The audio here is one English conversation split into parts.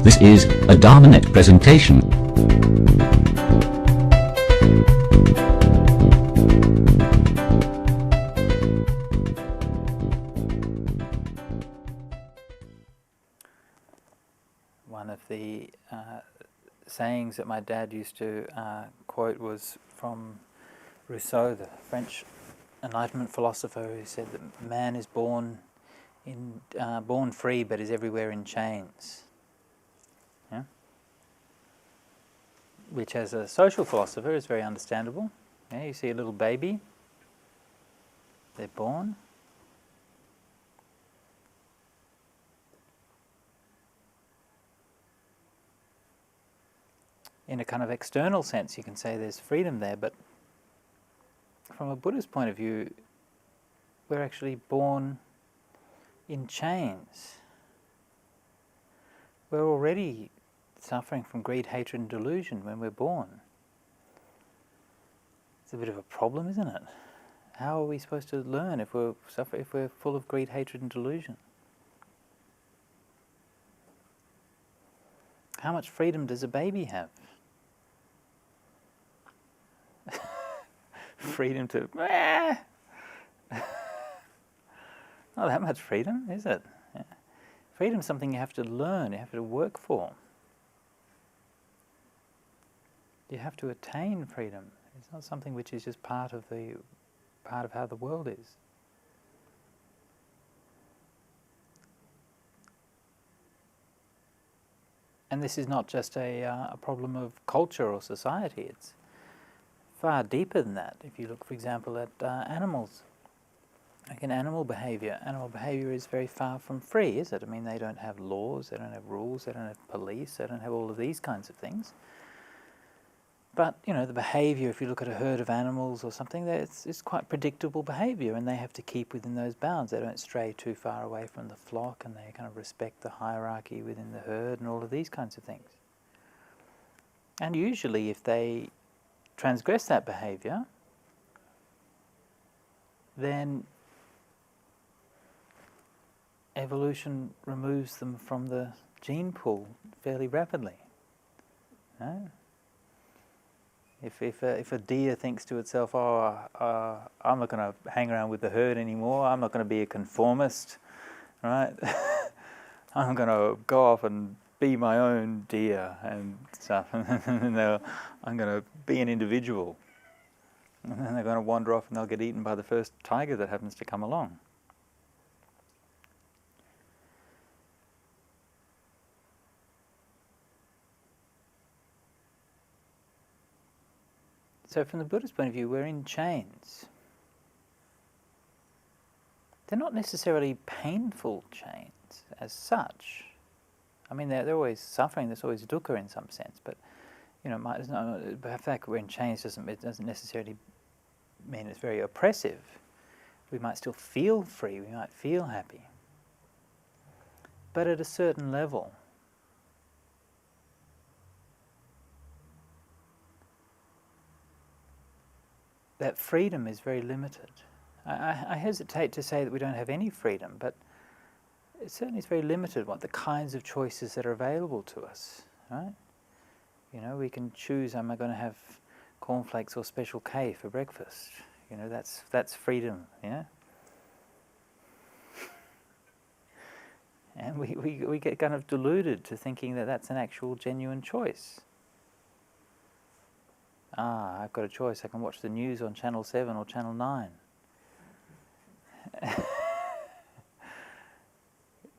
This is a Dhammanet presentation. One of the sayings that my dad used to quote was from Rousseau, the French Enlightenment philosopher, who said that man is born free but is everywhere in chains. Yeah? Which, as a social philosopher, is very understandable. Yeah, you see a little baby, they're born. In a kind of external sense, you can say there's freedom there, but from a Buddhist point of view, we're actually born in chains. We're already suffering from greed, hatred and delusion when we're born. It's a bit of a problem, isn't it? How are we supposed to learn if we're full of greed, hatred and delusion? How much freedom does a baby have? Freedom to... Not that much freedom, is it? Yeah. Freedom is something you have to learn, you have to work for. You have to attain freedom. It's not something which is just part of how the world is. And this is not just a problem of culture or society. It's far deeper than that. If you look, for example, at animals, like in animal behaviour is very far from free, is it? I mean, they don't have laws, they don't have rules, they don't have police, they don't have all of these kinds of things. But, you know, the behaviour, if you look at a herd of animals or something, it's quite predictable behaviour, and they have to keep within those bounds. They don't stray too far away from the flock, and they kind of respect the hierarchy within the herd and all of these kinds of things. And usually if they transgress that behaviour, then evolution removes them from the gene pool fairly rapidly. No? If a deer thinks to itself, I'm not going to hang around with the herd anymore, I'm not going to be a conformist, right? I'm going to go off and be my own deer and stuff, and I'm going to be an individual. And then they're going to wander off and they'll get eaten by the first tiger that happens to come along. So from the Buddhist point of view, we're in chains. They're not necessarily painful chains as such. I mean, they're always suffering, there's always dukkha in some sense, but you know, the fact that we're in chains doesn't necessarily mean it's very oppressive. We might still feel free, we might feel happy. But at a certain level, that freedom is very limited. I hesitate to say that we don't have any freedom, but it certainly is very limited what the kinds of choices that are available to us, right? You know, we can choose, am I going to have cornflakes or Special K for breakfast? You know, that's freedom, yeah? And we get kind of deluded to thinking that that's an actual genuine choice. I've got a choice, I can watch the news on Channel 7 or Channel 9.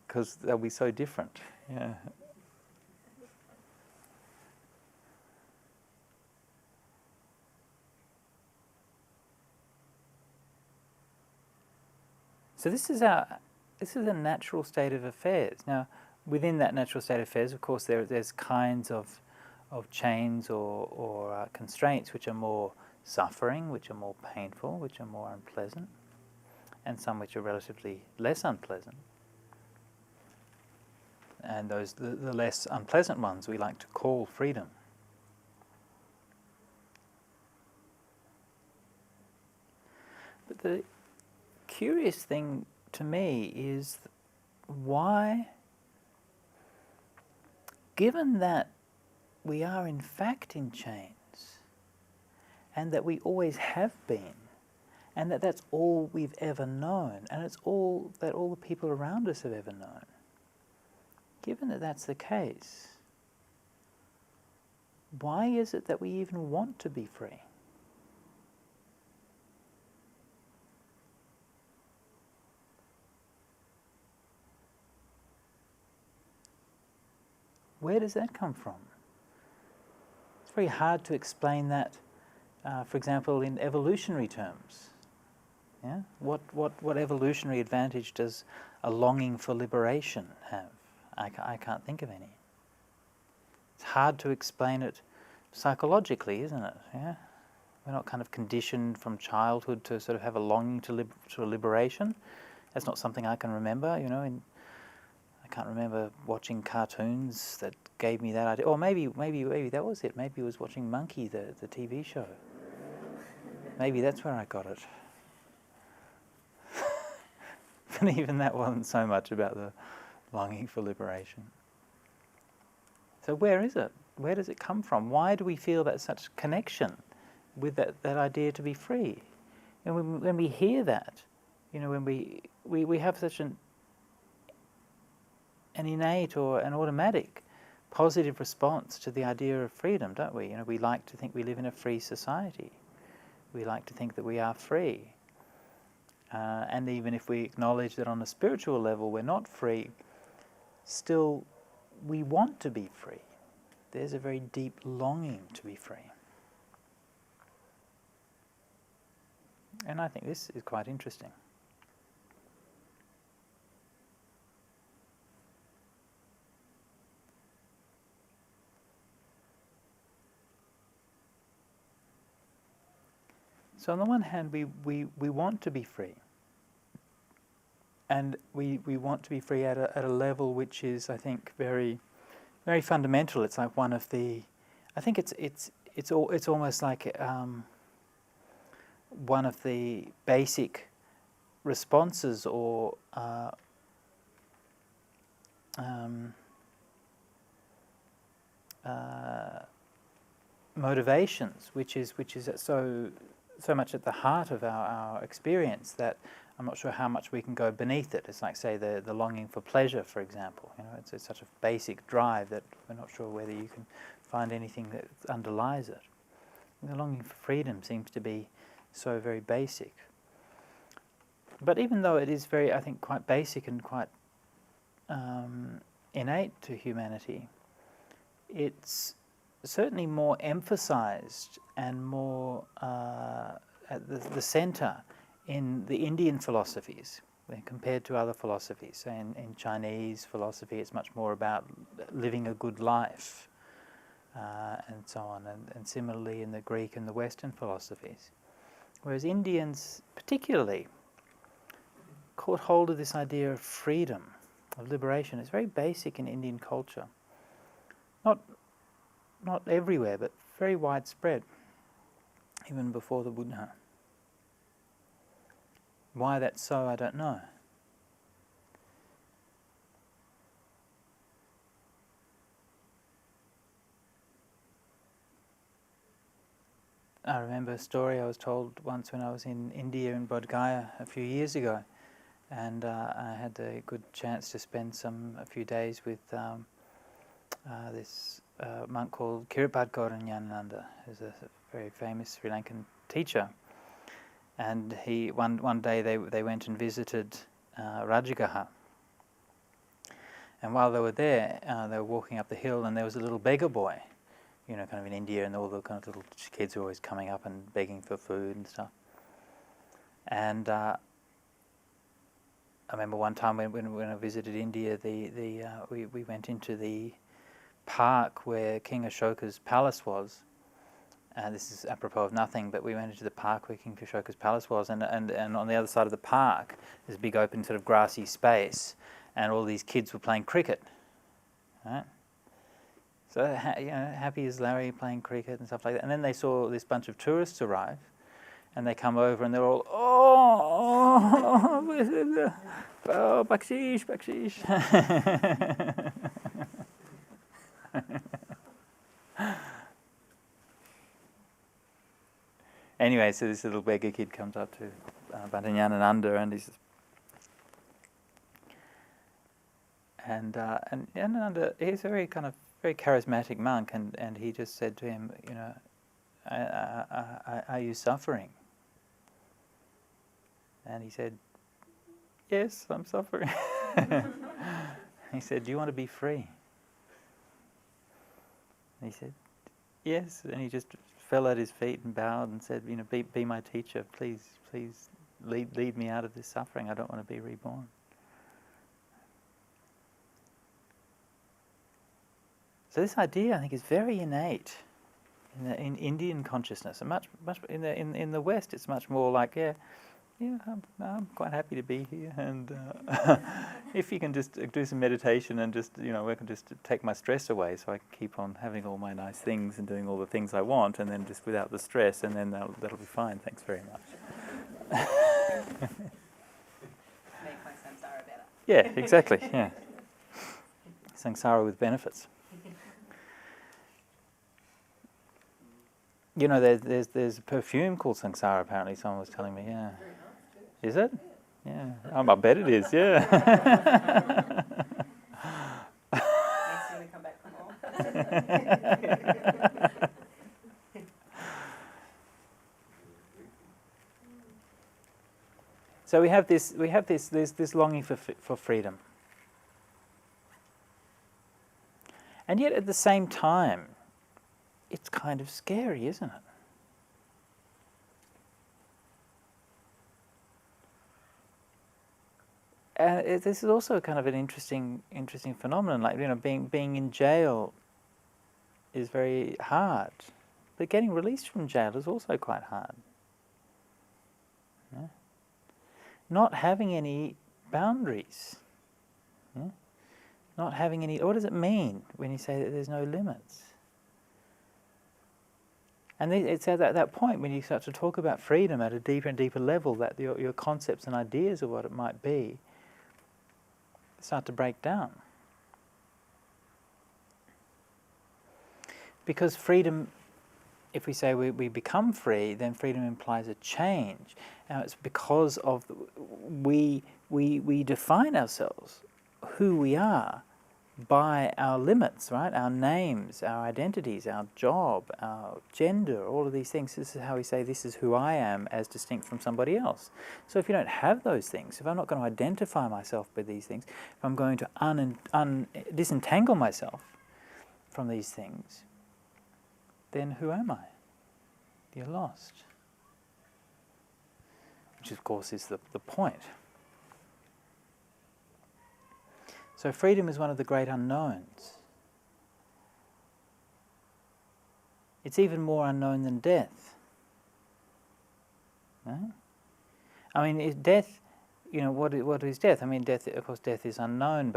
Because they'll be so different, yeah. So this is a natural state of affairs. Now, within that natural state of affairs, of course, there's kinds of chains or constraints which are more suffering, which are more painful, which are more unpleasant, and some which are relatively less unpleasant. And the less unpleasant ones we like to call freedom. But the curious thing to me is why given that we are in fact in chains, and that we always have been, and that that's all we've ever known, and it's all that all the people around us have ever known, given that that's the case, why is it that we even want to be free? Where does that come from? It's very hard to explain that, for example, in evolutionary terms. Yeah? What evolutionary advantage does a longing for liberation have? I can't think of any. It's hard to explain it psychologically, isn't it? Yeah? We're not kind of conditioned from childhood to sort of have a longing to liberation. That's not something I can remember, you know. I can't remember watching cartoons that gave me that idea. Or maybe that was it. Maybe it was watching Monkey, the TV show. Maybe that's where I got it. But even that wasn't so much about the longing for liberation. So where is it? Where does it come from? Why do we feel that such connection with that idea to be free? And when we hear that, you know, when we have such an innate or an automatic positive response to the idea of freedom, don't we? You know, we like to think we live in a free society. We like to think that we are free. And even if we acknowledge that on a spiritual level we're not free, still we want to be free. There's a very deep longing to be free. And I think this is quite interesting. So on the one hand, we want to be free. And we want to be free at a level which is, I think, very, very fundamental. It's like one of the, I think it's almost like one of the basic responses or motivations, which is so much at the heart of our experience that I'm not sure how much we can go beneath it. It's like, say, the longing for pleasure, for example. You know, it's such a basic drive that we're not sure whether you can find anything that underlies it. The longing for freedom seems to be so very basic. But even though it is very, I think, quite basic and quite innate to humanity, it's certainly more emphasized and more at the center in the Indian philosophies when compared to other philosophies. So in Chinese philosophy, it's much more about living a good life and so on, and similarly in the Greek and the Western philosophies. Whereas Indians particularly caught hold of this idea of freedom, of liberation. It's very basic in Indian culture. Not everywhere, but very widespread, even before the Buddha. Why that's so, I don't know. I remember a story I was told once when I was in India, in Bodh Gaya, a few years ago, and I had a good chance to spend a few days with this monk called Kirpat Gauranyananda, who's a very famous Sri Lankan teacher. And one day they went and visited Rajagaha. And while they were there, they were walking up the hill, and there was a little beggar boy, you know, kind of in India, and all the kind of little kids were always coming up and begging for food and stuff. And I remember one time when I visited India, we went into the park where King Ashoka's palace was. This is apropos of nothing, but we went into the park where King Ashoka's palace was, and on the other side of the park, there's a big open sort of grassy space, and all these kids were playing cricket. Right? So, you know, happy as Larry playing cricket and stuff like that. And then they saw this bunch of tourists arrive, and they come over, and they're all, oh, bakshish. Anyway, so this little beggar kid comes up to Bhante Nyanananda, and he says, and Nyanananda, he's a very kind of very charismatic monk, and he just said to him, you know, are you suffering? And he said, yes, I'm suffering. He said, do you want to be free? And he said, yes. And he just fell at his feet and bowed and said, you know, be my teacher, please lead me out of this suffering. I don't want to be reborn. So this idea, I think, is very innate in Indian consciousness, and much in the West, it's much more like, I'm quite happy to be here, and if you can just do some meditation and just, you know, I can just take my stress away, so I can keep on having all my nice things and doing all the things I want, and then just without the stress, and then that'll be fine. Thanks very much. Make my samsara better. Yeah, exactly. Yeah, samsara with benefits. You know, there's a perfume called Sangsara, apparently, someone was telling me, yeah. Is it? Yeah. I bet it is, yeah. Makes you want to come back for more. So we have this longing for freedom. And yet at the same time, it's kind of scary, isn't it? And this is also kind of an interesting phenomenon. Like, you know, being in jail is very hard, but getting released from jail is also quite hard. Yeah? Not having any boundaries. Yeah? Not having any. What does it mean when you say that there's no limits? And it's at that point when you start to talk about freedom at a deeper and deeper level, that your concepts and ideas of what it might be start to break down. Because freedom, if we say we become free, then freedom implies a change. Now it's because of we define ourselves, who we are, by our limits, right? Our names, our identities, our job, our gender, all of these things. This is how we say, this is who I am as distinct from somebody else. So if you don't have those things, if I'm not going to identify myself with these things, if I'm going to disentangle myself from these things, then who am I? You're lost. Which of course is the point. So freedom is one of the great unknowns. It's even more unknown than death. Right? I mean, death, you know, what is death? I mean, death, of course, death is unknown,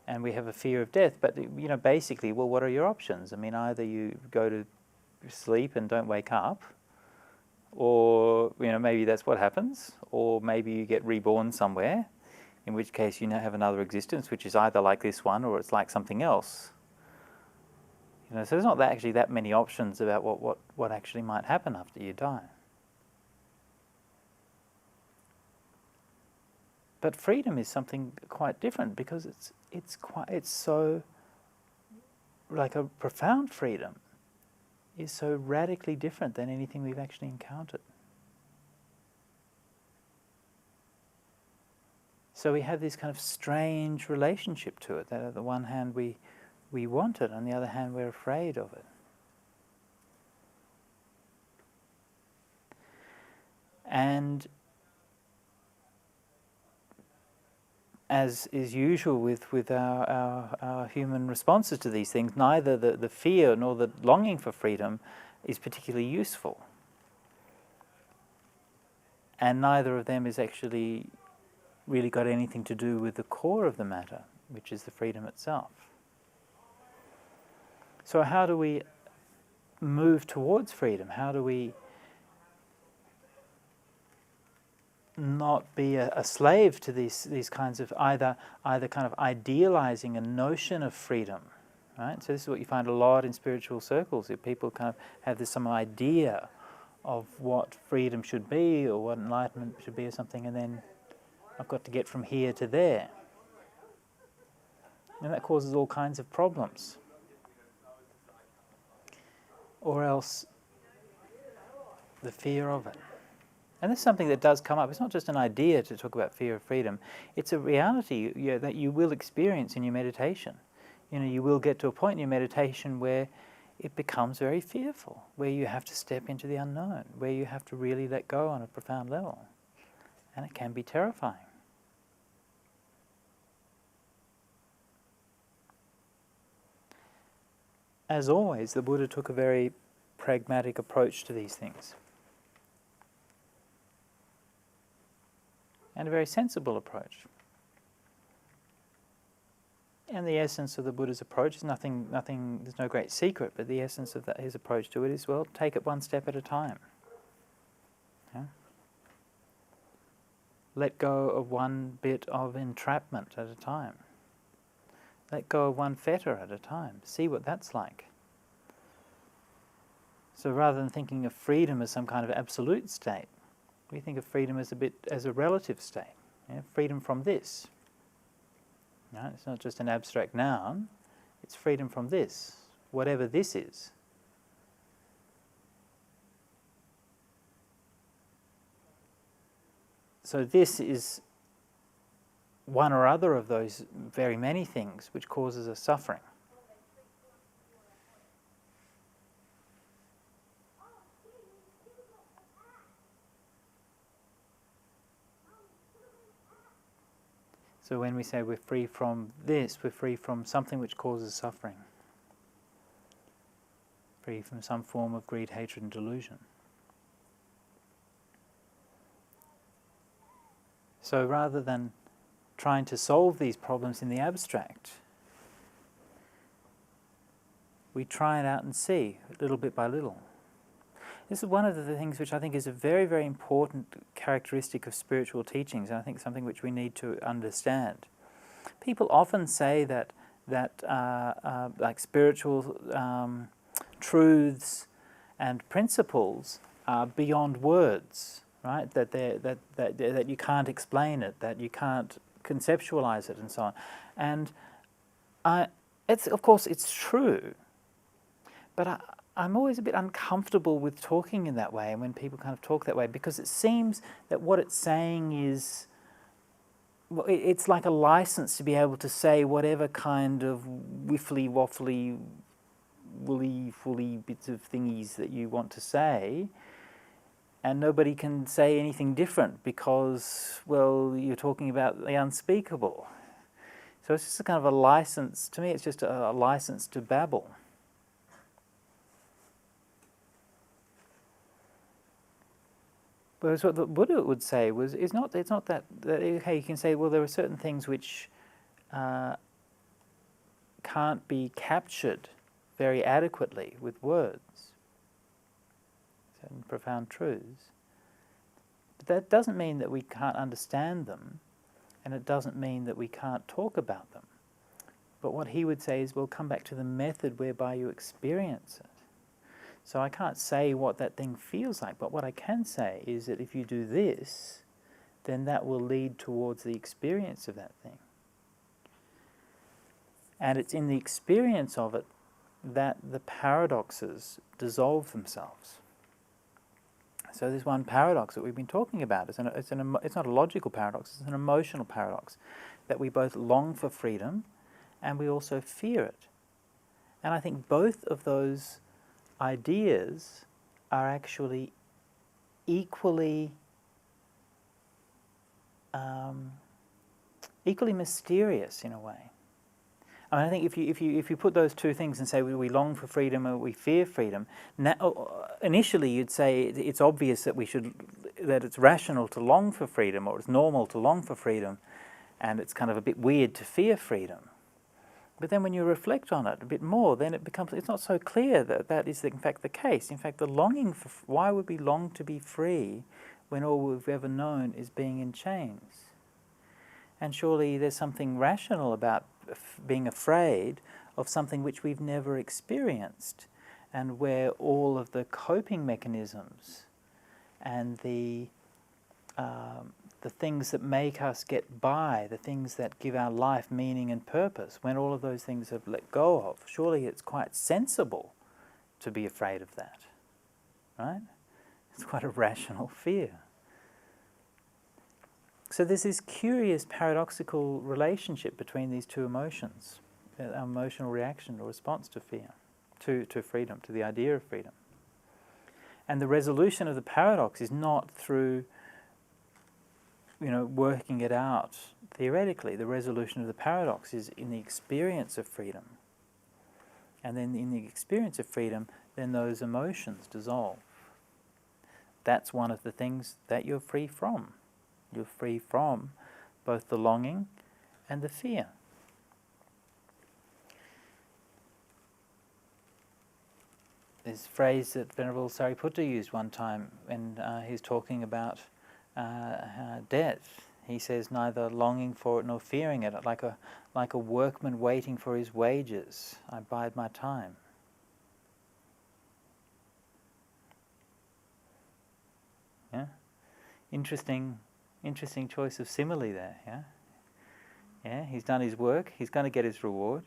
and we have a fear of death, but, you know, basically, well, what are your options? I mean, either you go to sleep and don't wake up, or, you know, maybe that's what happens, or maybe you get reborn somewhere, in which case you now have another existence, which is either like this one or it's like something else. You know, so there's not actually that many options about what actually might happen after you die. But freedom is something quite different, because it's so, like, a profound freedom is so radically different than anything we've actually encountered. So we have this kind of strange relationship to it, that on the one hand we want it, on the other hand we're afraid of it. And as is usual with our human responses to these things, neither the fear nor the longing for freedom is particularly useful. And neither of them is actually really got anything to do with the core of the matter, which is the freedom itself. So how do we move towards freedom? How do we not be a slave to these kinds of either kind of idealizing a notion of freedom, right? So this is what you find a lot in spiritual circles. If people kind of have some idea what freedom should be or what enlightenment should be or something, and then I've got to get from here to there. And that causes all kinds of problems. Or else the fear of it. And this is something that does come up. It's not just an idea to talk about fear of freedom. It's a reality that you will experience in your meditation. You will get to a point in your meditation where it becomes very fearful, where you have to step into the unknown, where you have to really let go on a profound level. And it can be terrifying. As always, the Buddha took a very pragmatic approach to these things. And a very sensible approach. And the essence of the Buddha's approach is nothing, there's no great secret, but the essence of his approach to it is, well, take it one step at a time. Yeah? Let go of one bit of entrapment at a time. Let go of one fetter at a time. See what that's like. So rather than thinking of freedom as some kind of absolute state, we think of freedom as a relative state. Yeah? Freedom from this. Right? It's not just an abstract noun, it's freedom from this, whatever this is. So this is one or other of those very many things which causes us suffering. So when we say we're free from this, we're free from something which causes suffering. Free from some form of greed, hatred and delusion. So rather than trying to solve these problems in the abstract, we try it out and see, little bit by little. This is one of the things which I think is a very, very important characteristic of spiritual teachings, and I think something which we need to understand. People often say that like spiritual truths and principles are beyond words, right? That you can't explain it, that you can't conceptualize it, and so on. And of course it's true, but I'm always a bit uncomfortable with talking in that way, and when people kind of talk that way, because it seems that what it's saying is, well, it's like a license to be able to say whatever kind of wiffly, waffly, woolly bits of thingies that you want to say, and nobody can say anything different because, well, you're talking about the unspeakable. So it's just a kind of a license, to me it's just a license to babble. Whereas what the Buddha would say it's not that okay, you can say, well, there are certain things which can't be captured very adequately with words, certain profound truths. But that doesn't mean that we can't understand them, and it doesn't mean that we can't talk about them. But what he would say is, well, come back to the method whereby you experience it. So I can't say what that thing feels like, but what I can say is that if you do this, then that will lead towards the experience of that thing. And it's in the experience of it that the paradoxes dissolve themselves. So there's one paradox that we've been talking about. It's not a logical paradox, it's an emotional paradox, that we both long for freedom and we also fear it. And I think both of those ideas are actually equally mysterious in a way. I mean, I think if you put those two things and say we long for freedom or we fear freedom, initially you'd say it's obvious that it's rational to long for freedom, or it's normal to long for freedom, and it's kind of a bit weird to fear freedom. But then when you reflect on it a bit more, then it's not so clear that that is in fact the case. In fact, the longing for, why would we long to be free when all we've ever known is being in chains? And surely there's something rational about being afraid of something which we've never experienced, and where all of the coping mechanisms and the things that make us get by, the things that give our life meaning and purpose, when all of those things have let go of, surely it's quite sensible to be afraid of that, right? It's quite a rational fear. So there's this curious paradoxical relationship between these two emotions, our emotional reaction or response to fear, to freedom, to the idea of freedom. And the resolution of the paradox is not through, working it out theoretically. The resolution of the paradox is in the experience of freedom. And then in the experience of freedom, then those emotions dissolve. That's one of the things that you're free from. You're free from both the longing and the fear. This phrase that Venerable Sariputta used one time when he's talking about death. He says, neither longing for it nor fearing it, like a workman waiting for his wages, I bide my time. Yeah? Interesting choice of simile there, yeah? Yeah, he's done his work, he's going to get his reward.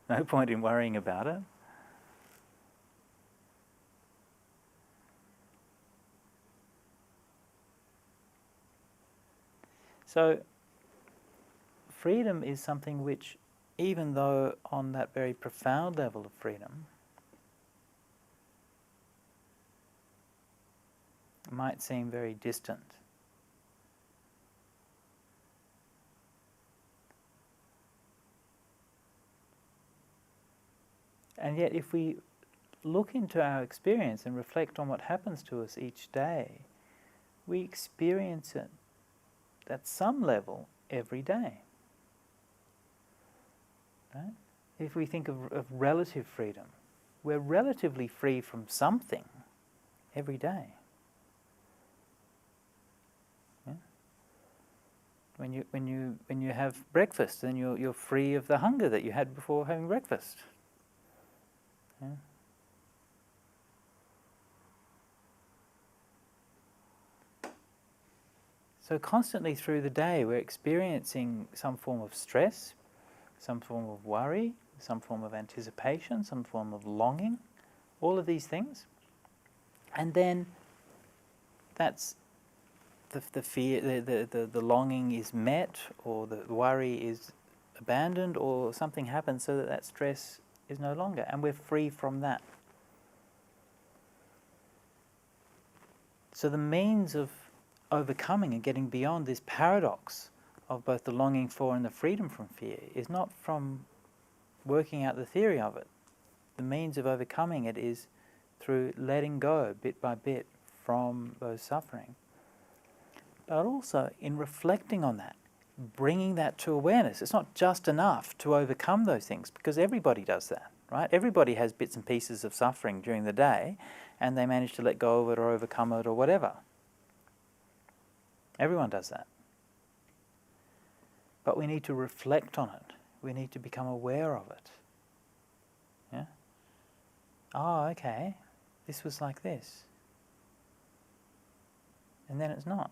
No point in worrying about it. So, freedom is something which, even though on that very profound level of freedom, might seem very distant. And yet if we look into our experience and reflect on what happens to us each day, we experience it at some level every day. Right? If we think of relative freedom, we're relatively free from something every day. Yeah? When you have breakfast, then you're free of the hunger that you had before having breakfast. Yeah? So constantly through the day we're experiencing some form of stress, some form of worry, some form of anticipation, some form of longing, all of these things. And then that's the fear, the longing is met, or the worry is abandoned, or something happens so that stress is no longer, and we're free from that. So the means of overcoming and getting beyond this paradox of both the longing for and the freedom from fear is not from working out the theory of it. The means of overcoming it is through letting go bit by bit from those suffering. But also in reflecting on that, bringing that to awareness. It's not just enough to overcome those things, because everybody does that, right? Everybody has bits and pieces of suffering during the day and they manage to let go of it or overcome it or whatever. Everyone does that. But we need to reflect on it. We need to become aware of it. Yeah? Oh, okay. This was like this. And then it's not.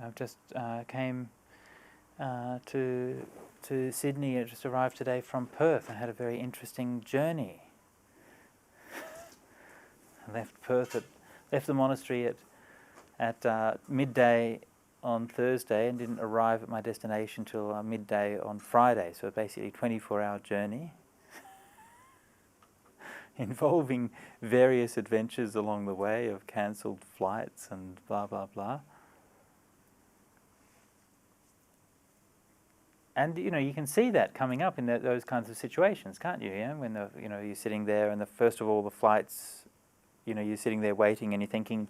I've just came to Sydney. I just arrived today from Perth. I had a very interesting journey. I left the monastery at midday on Thursday and didn't arrive at my destination till midday on Friday. So basically, 24-hour journey involving various adventures along the way of cancelled flights and blah blah blah. And you can see that coming up in those kinds of situations, can't you? Yeah, when you're sitting there, and first of all the flights, you're sitting there waiting, and you're thinking,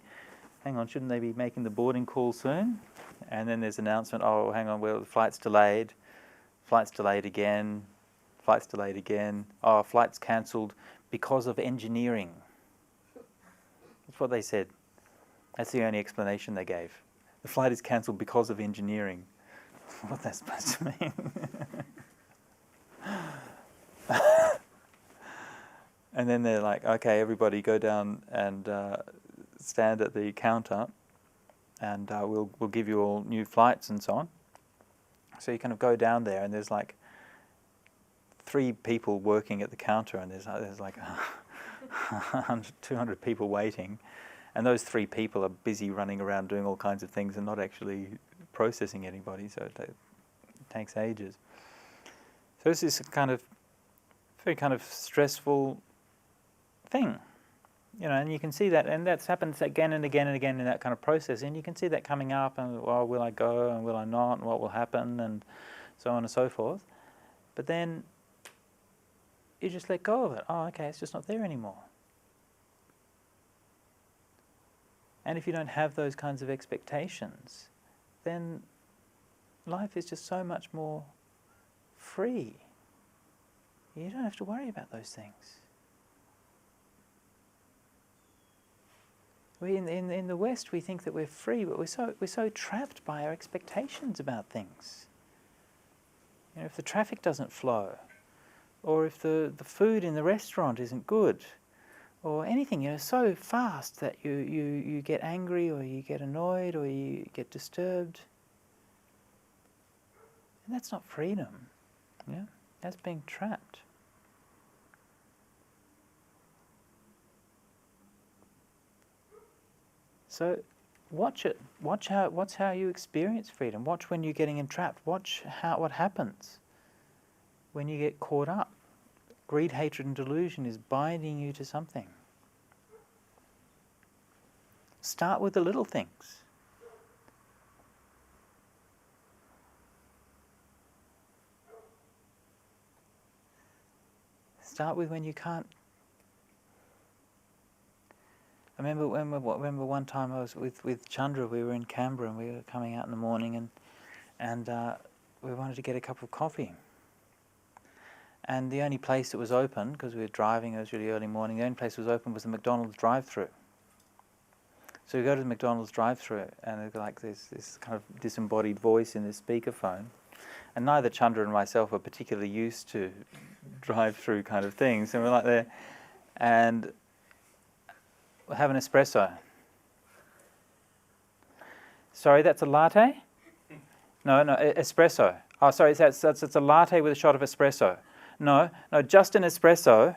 "Hang on, shouldn't they be making the boarding call soon?" And then there's an announcement, "Oh, hang on, well, the flight's delayed. Flight's delayed again. Flight's delayed again. Oh, flight's cancelled because of engineering." That's what they said. That's the only explanation they gave. The flight is cancelled because of engineering. what that's supposed to mean. And then they're like, okay, everybody go down and stand at the counter, and we'll give you all new flights and so on. So you kind of go down there, and there's like 3 people working at the counter, and there's like 100, 200 people waiting, and those 3 people are busy running around doing all kinds of things and not actually processing anybody, so it takes ages. So this is kind of very kind of stressful thing, and you can see that, and that's happens again and again and again in that kind of process, and you can see that coming up, and well, will I go and will I not, and what will happen, and so on and so forth. But then you just let go of it. Oh, okay, it's just not there anymore. And if you don't have those kinds of expectations, then life is just so much more free. You don't have to worry about those things. In the West, we think that we're free, but we're so trapped by our expectations about things. If the traffic doesn't flow, or if the food in the restaurant isn't good, or anything, so fast that you get angry, or you get annoyed, or you get disturbed. And that's not freedom. That's being trapped. So watch it. Watch how you experience freedom. Watch when you're getting entrapped. Watch what happens when you get caught up. Greed, hatred, and delusion is binding you to something. Start with the little things. Start with when you can't. I remember one time I was with Chandra. We were in Canberra, and we were coming out in the morning, and we wanted to get a cup of coffee. And the only place that was open, because we were driving, it was really early morning, the only place that was open was the McDonald's drive-through. So we go to the McDonald's drive-through, and there's like this kind of disembodied voice in this speakerphone. And neither Chandra and myself are particularly used to drive-through kind of things. And we're like there, and we'll have an espresso. Sorry, that's a latte? No, espresso. Oh, sorry, it's a latte with a shot of espresso. No, just an espresso.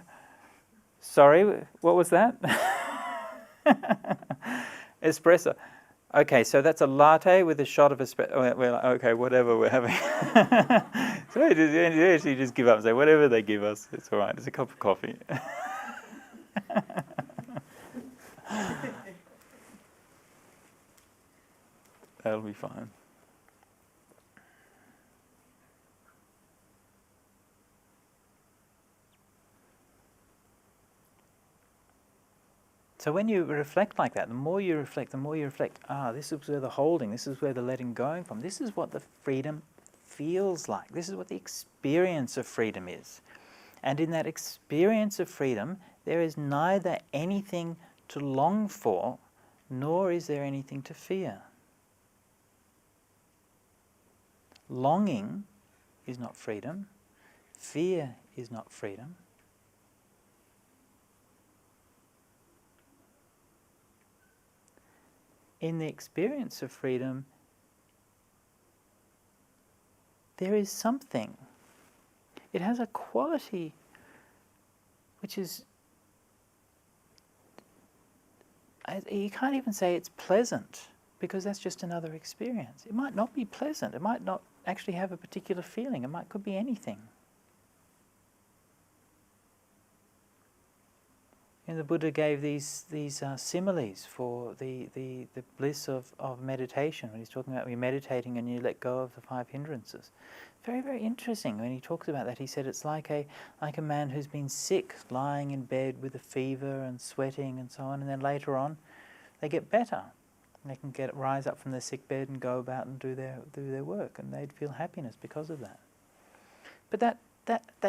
Sorry, what was that? Espresso. Okay, so that's a latte with a shot of espresso. We're like, okay, whatever we're having. So you actually just give up and say, whatever they give us, it's all right. It's a cup of coffee. That'll be fine. So when you reflect like that, the more you reflect, this is where the holding, this is where the letting going from, this is what the freedom feels like, this is what the experience of freedom is. And in that experience of freedom, there is neither anything to long for, nor is there anything to fear. Longing is not freedom. Fear is not freedom. In the experience of freedom, there is something. It has a quality which is, you can't even say it's pleasant, because that's just another experience. It might not be pleasant. It might not actually have a particular feeling. Could be anything. And the Buddha gave these similes for the bliss of meditation. When he's talking about you're meditating and you let go of the 5 hindrances. Very, very interesting. When he talks about that, he said it's like a man who's been sick, lying in bed with a fever and sweating and so on, and then later on they get better. They can rise up from their sick bed and go about and do their work, and they'd feel happiness because of that. But that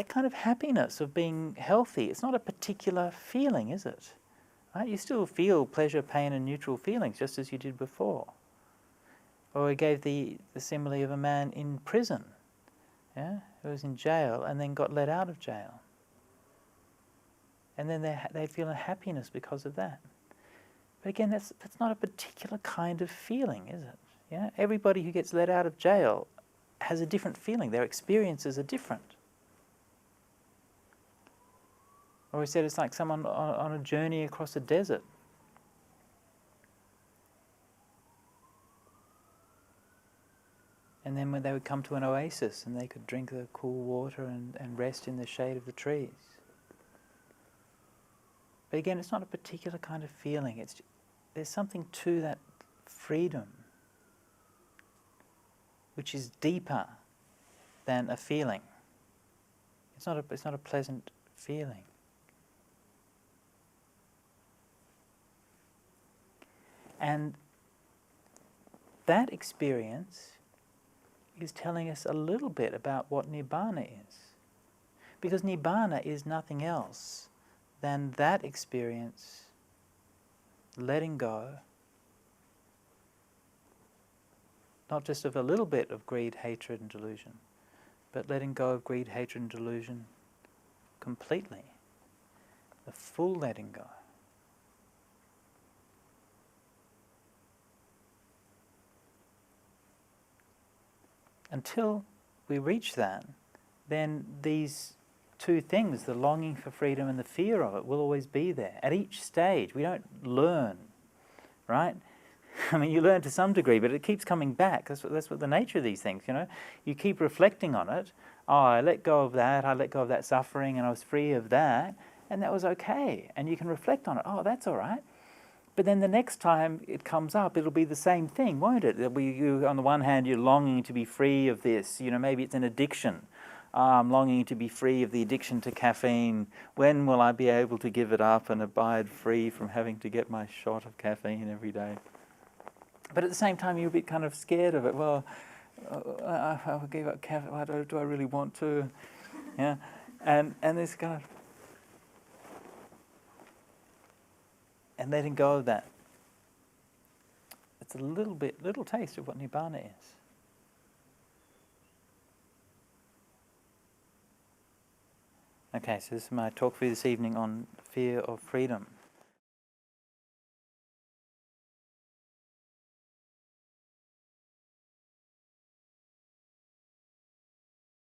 kind of happiness of being healthy, it's not a particular feeling, is it? Right? You still feel pleasure, pain, and neutral feelings just as you did before. Or he gave the simile of a man in prison, yeah, who was in jail and then got let out of jail. And then they feel a happiness because of that. But again, that's not a particular kind of feeling, is it? Yeah? Everybody who gets let out of jail has a different feeling. Their experiences are different. Or he said it's like someone on a journey across a desert. And then when they would come to an oasis and they could drink the cool water and rest in the shade of the trees. But again, it's not a particular kind of feeling. There's something to that freedom which is deeper than a feeling. It's not a pleasant feeling. And that experience is telling us a little bit about what Nibbana is. Because Nibbana is nothing else than that experience, letting go, not just of a little bit of greed, hatred and delusion, but letting go of greed, hatred and delusion completely. The full letting go. Until we reach that, then these two things, the longing for freedom and the fear of it, will always be there. At each stage, we don't learn, right? I mean, you learn to some degree, but it keeps coming back. That's what the nature of these things, you know. You keep reflecting on it. Oh, I let go of that suffering, and I was free of that, and that was okay. And you can reflect on it. Oh, that's all right. But then the next time it comes up, it'll be the same thing, won't it? On the one hand, you're longing to be free of this. You know, maybe it's an addiction. I'm longing to be free of the addiction to caffeine. When will I be able to give it up and abide free from having to get my shot of caffeine every day? But at the same time, you're a bit kind of scared of it. Well, I'll give up caffeine. Do I really want to? Yeah, and this kind of... And letting go of that. It's a little taste of what Nibbana is. Okay, so this is my talk for you this evening on fear of freedom.